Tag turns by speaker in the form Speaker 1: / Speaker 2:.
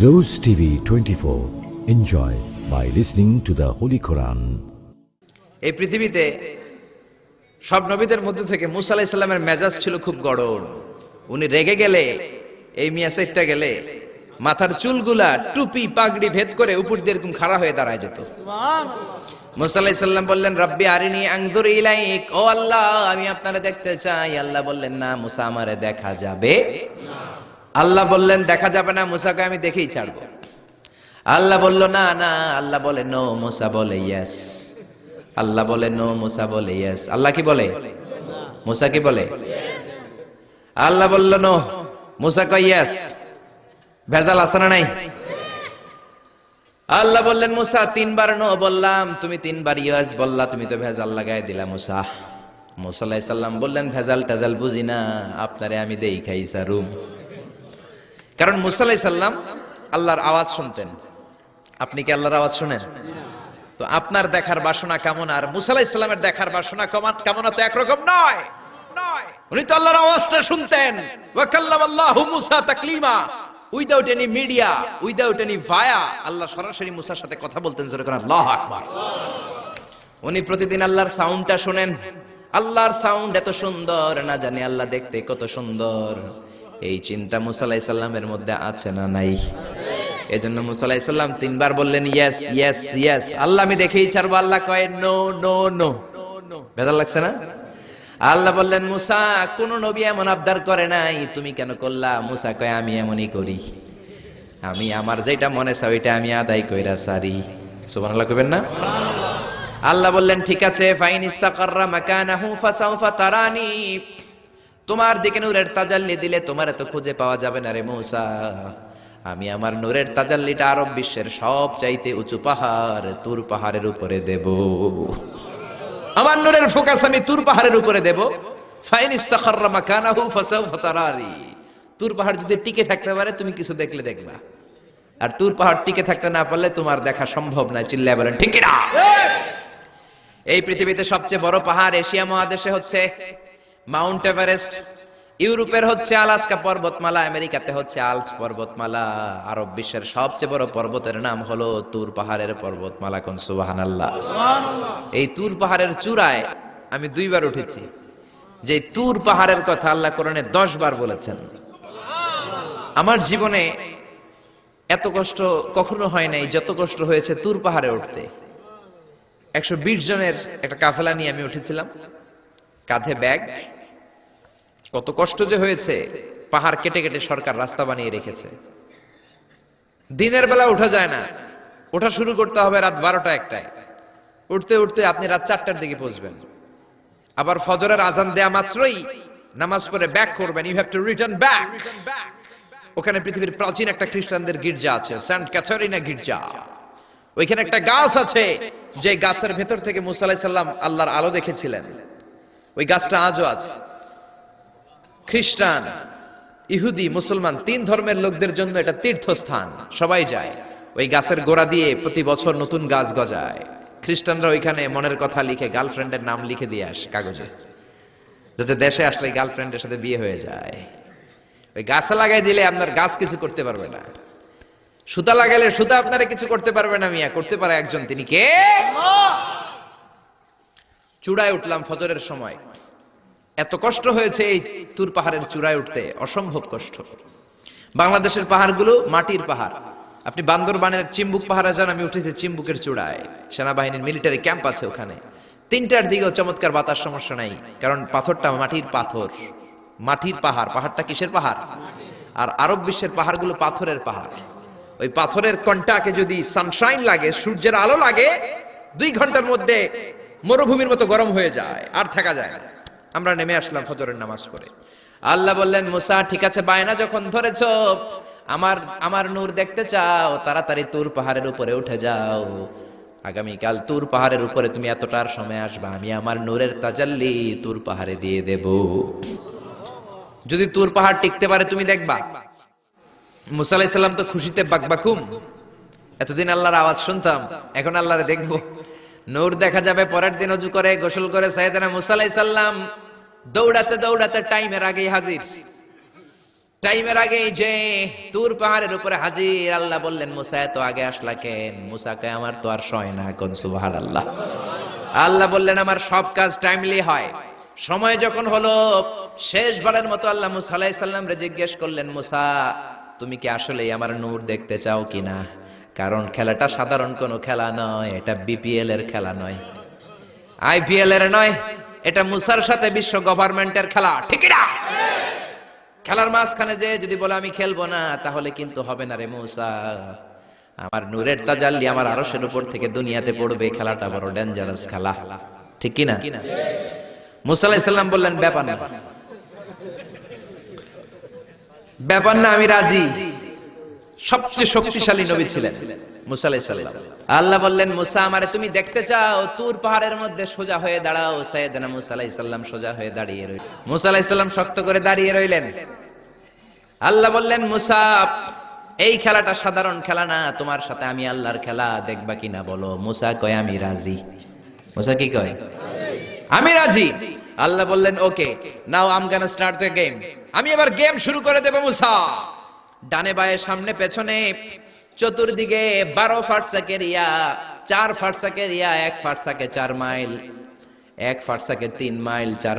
Speaker 1: Rose TV 24. Enjoy by listening to the Holy Quran.
Speaker 2: এই পৃথিবীতে সব নবীদের মধ্যে থেকে মুসা আলাইহিস সালামের মেজাজ ছিল খুব গড়ন। উনি রেগে গেলে, এই মিয়া সাইটটা গেলে মাথার চুলগুলা টুপি পাগড়ি ভেদ করে উপর দিয়ে এরকম খাড়া হয়ে দাঁড়ায় যেত। মুসা আলাইহিস সালাম বললেন, রব্বি আরিনি আনজুর ইলাইক, ও আল্লাহ আমি আপনারে দেখতে চাই। আল্লাহ বললেন, না মুসা আমারে দেখা যাবে না। আল্লাহ বললেন, দেখা যাবে না, মুসাকে আমি দেখেই ছাড়বো। আল্লাহ বলল, না না। আল্লাহ বলে নো, মুসা বলে ইয়েস। আল্লাহ বলে নো, মুসা বলে ইয়েস। আল্লাহ কি বলে? মুসা কি বলে? আল্লাহ বলল নো, মুসা কয় ইয়েস। ভেজাল আছে না নাই? আল্লাহ বললেন, মুসা তিনবার নো বললাম, তুমি তিনবার ইয়েস বললা, তুমি তো ভেজাল লাগাই দিলা মুসা। মুসা আলাইহিস সালাম বললেন, ভেজাল টেজাল বুঝি না, আপনারে আমি দেই খাই সারুম। কারণ মুসা আলাইহিস সালাম আল্লাহর আওয়াজ শুনতেন। আপনি কি আল্লাহর আওয়াজ শুনেন? তো আপনার দেখার বাসনা কেমন আর মুসা আলাইহিস সালামের দেখার বাসনা কেমন তো একরকম নয়। উনি তো আল্লাহর আওয়াজটা শুনতেন। ওয়া কাল্লামাল্লাহু মুসা তাকলিমা, without any media, without any via, আল্লাহ সরাসরি মুসার সাথে কথা বলতেন। জোরে করে আল্লাহু আকবার। উনি প্রতিদিন আল্লাহর সাউন্ডটা শুনেন। আল্লাহর সাউন্ড এত সুন্দর, না জানি আল্লাহ দেখতে কত সুন্দর। এই চিন্তা মুসা আলাইহিস সালামের মধ্যে আছে না নাই? এজন্য মুসা আলাইহিস সালাম তিনবার বললেন ইয়েস ইয়েস ইয়েস। আল্লাহ আমি দেখেই ছাড়বো। আল্লাহ কয় নো নো নো। ভেজাল লাগছে না? আল্লাহ বললেন, মুসা কোন নবী এমন আবদার করে নাই, তুমি কেন করলা? মুসা কয় আমি এমনই করি, আমি আমার যেটা মনে চাই ওইটা আমি আদায় কইরা সারি। সুবহানাল্লাহ কইবেন না? আল্লাহ বললেন, ঠিক আছে, ফাইন ইস্তাকাররা মাকানাহু ফাসাউফা তারানি। তোমার দিকে নূরের তাজাল্লি দিলে তোমার তো খুঁজে পাওয়া যাবে না রে মুসা। আমি আমার নূরের তাজাল্লিটা আরব বিশ্বের সব চাইতে উঁচু পাহাড় তুর পাহাড়ের উপরে দেব। আমার নূরের ফোকাস আমি তুর পাহাড়ের উপরে দেব। ফাইন ইস্তাকাররা মাকানাহু ফাসাউফা তারানি। তুর পাহাড় যদি টিকে থাকতে পারে তুমি কিছু দেখলে দেখবা, আর তুর পাহাড় টিকে থাকতে না পারলে তোমার দেখা সম্ভব না। চিল্লায় বলেন ঠিক কি না? এই পৃথিবীতে সবচেয়ে বড় পাহাড় এশিয়া মহাদেশে হচ্ছে মাউন্ট এভারেস্ট, ইউরোপের হচ্ছে আলাস্কা পর্বতমালা, আমেরিকাতে হচ্ছে আল্পস পর্বতমালা, আরব বিশ্বের সবচেয়ে বড় পর্বতের নাম হলো তুর পাহাড়ের পর্বতমালা। কোন সুবহানাল্লাহ। এই তুর পাহাড়ের চূড়ায় আমি 2 বার উঠেছি। যে তুর পাহাড়ের কথা আল্লাহ কোরআনে 10 বার বলেছেন। আমার জীবনে এত কষ্ট কখনো হয় নাই যত কষ্ট হয়েছে তুর পাহাড়ে উঠতে। 120 জনের একটা কাফেলা নিয়ে আমি উঠেছিলাম, কাঁধে ব্যাগ। কত কষ্ট যে হয়েছে। পাহাড় কেটে কেটে সরকার রাস্তা বানিয়ে রেখেছে। দিনের বেলা ওঠা যায় না, ওঠা শুরু করতে হবে রাত 12টা 1টায়। উঠতে উঠতে আপনি রাত 4টার দিকে পৌঁছবেন। আবার ফজরের আজান দেয়া মাত্রই নামাজ পড়ে ব্যাক করবেন। You have to return back. ওখানে পৃথিবীর প্রাচীন একটা খ্রিস্টানদের গির্জা আছে, সেন্ট ক্যাথারিনা গির্জা। ওইখানে একটা গাছ আছে, যে গাছের ভেতর থেকে মুসা আলাইহিস সালাম আল্লাহর আলো দেখেছিলেন। ওই গাছটা আজও আছে। খ্রিস্টান, ইহুদি, মুসলমান 3 ধর্মের লোকদের জন্য এটা তীর্থস্থান, সবাই যায়। ওই গাছের গোড়া দিয়ে প্রতি বছর নতুন গাছ গজায়। খ্রিস্টানরা ওইখানে মনের কথা লিখে, গার্লফ্রেন্ডের নাম লিখে দিয়ে আসে কাগজে, যাতে দেশে আসলে গার্লফ্রেন্ডের সাথে বিয়ে হয়ে যায়। ওই গাছে লাগাই দিলে আপনার গাছ কিছু করতে পারবে না। সুতা লাগাইলে সুতা আপনারা কিছু করতে পারবে না। মিয়া করতে পারে একজন, তিনি কে? চূড়ায় উঠলাম ফজরের সময়। এত কষ্ট হয়েছে এই তুর পাহাড়ের চূড়ায় উঠতে, অসম্ভব কষ্ট। বাংলাদেশের পাহাড়গুলো মাটির পাহাড়। আপনি বান্দরবানের চিম্বুক পাহাড়ে যান, আমি উঠেছি চিম্বুকের চূড়ায়। সেনাবাহিনীর মিলিটারি ক্যাম্প আছে ওখানে। 3টার দিকেও চমৎকার বাতাস, সমস্যা নাই, কারণ পাথরটা মাটির পাথর। মাটির পাহাড়। পাহাড়টা কিসের পাহাড়? আর আরব বিশ্বের পাহাড়গুলো পাথরের পাহাড়। ওই পাথরের কন্টাকে যদি সানশাইন লাগে, সূর্যের আলো লাগে, 2 ঘন্টার মধ্যে মরুভূমির মতো গরম হয়ে যায়, আর থাকা যায় না। আমরা নেমে আসলাম ফজরের নামাজ পড়ে। আল্লাহ বললেন, মুসা ঠিক আছে, বায়না যখন ধরেছো, আমার নূর দেখতে চাও, তাড়াতাড়ি তুর পাহাড়ের উপরে উঠে যাও। আগামীকাল তুর পাহাড়ের উপরে তুমি এতটার সময় আসবা, আমি আমার নূরের তাজাল্লি তুর পাহাড়ে দিয়ে দেব। যদি তুর পাহাড় টিকতে পারে তুমি দেখবা। মুসা আলাইহিস সালাম তো খুশিতে বাকবাকুম। এতদিন আল্লাহর আওয়াজ শুনতাম, এখন আল্লাহরে দেখবো, নূর দেখা যাবে। পরের দিন ওযু করে গোসল করে সাইয়েদনা মুসা আলাইহিস সালাম দৌড়াতে দৌড়াতে টাইমের আগেই হাজির। টাইমের আগে যে তুর পাহাড়ের উপরে হাজির। আল্লাহ বললেন মুসা এত আগে আসলা কেন? মুসা কয় আমার তো আর সয় না, কোন সুবহানাল্লাহ। আল্লাহ বললেন আমার সব কাজ টাইমলি হয়। সময় যখন হলো, শেষবারের মতো আল্লাহ মুসা আলাইহিস সালাম রে জিজ্ঞেস করলেন, মুসা তুমি কি আসলেই আমার নূর দেখতে চাও কিনা? কারণ খেলাটা সাধারণ কোনো খেলা নয়, এটা বিপিএল এর খেলা নয়, আইপিএল এর নয়, এটা মুসার সাথে বিশ্ব গভর্নমেন্টের খেলা, ঠিক না? খেলার মাঝখানে যে যদি বলে আমি খেলবো না, তাহলে কিন্তু হবে না রে মুসা। আমার নূরের তাজাল্লি আমার আরশের উপর থেকে দুনিয়াতে পড়বে, খেলাটা বড় ডেঞ্জারাস খেলা, ঠিক কি না? মুসা আলাইহিস সালাম বললেন ব্যাপার না, ব্যাপার না, আমি রাজি। সবচেয়ে শক্তিশালী নবী ছিলেন মুসা আলাইহিস সালাম। আল্লাহ বললেন মুসা আমারে তুমি দেখতে চাও? তুর পাহাড়ের মধ্যে সোজা হয়ে দাঁড়াও। সাইয়েদনা মুসা আলাইহিস সালাম সোজা হয়ে দাঁড়িয়ে রইলেন। মুসা আলাইহিস সালাম শক্ত করে দাঁড়িয়ে রইলেন। আল্লাহ বললেন মুসা এই খেলাটা সাধারণ খেলা না, তোমার সাথে আমি আল্লাহর খেলা, দেখবা কিনা বলো? মুসা কয় আমি রাজি। মুসা কি কয়? আমি রাজি। আল্লাহ বললেন okay, now I am gonna start the game. আমি এবার গেম শুরু করে দেব মুসা। ডানে বায়ে সামনে পেছনে চতুর্দিকে 12 ফারসাক এরিয়া, 4 ফারসাক এরিয়া, 1 ফারসাকে 4 মাইল, 1 ফারসাকে 3 মাইল, 4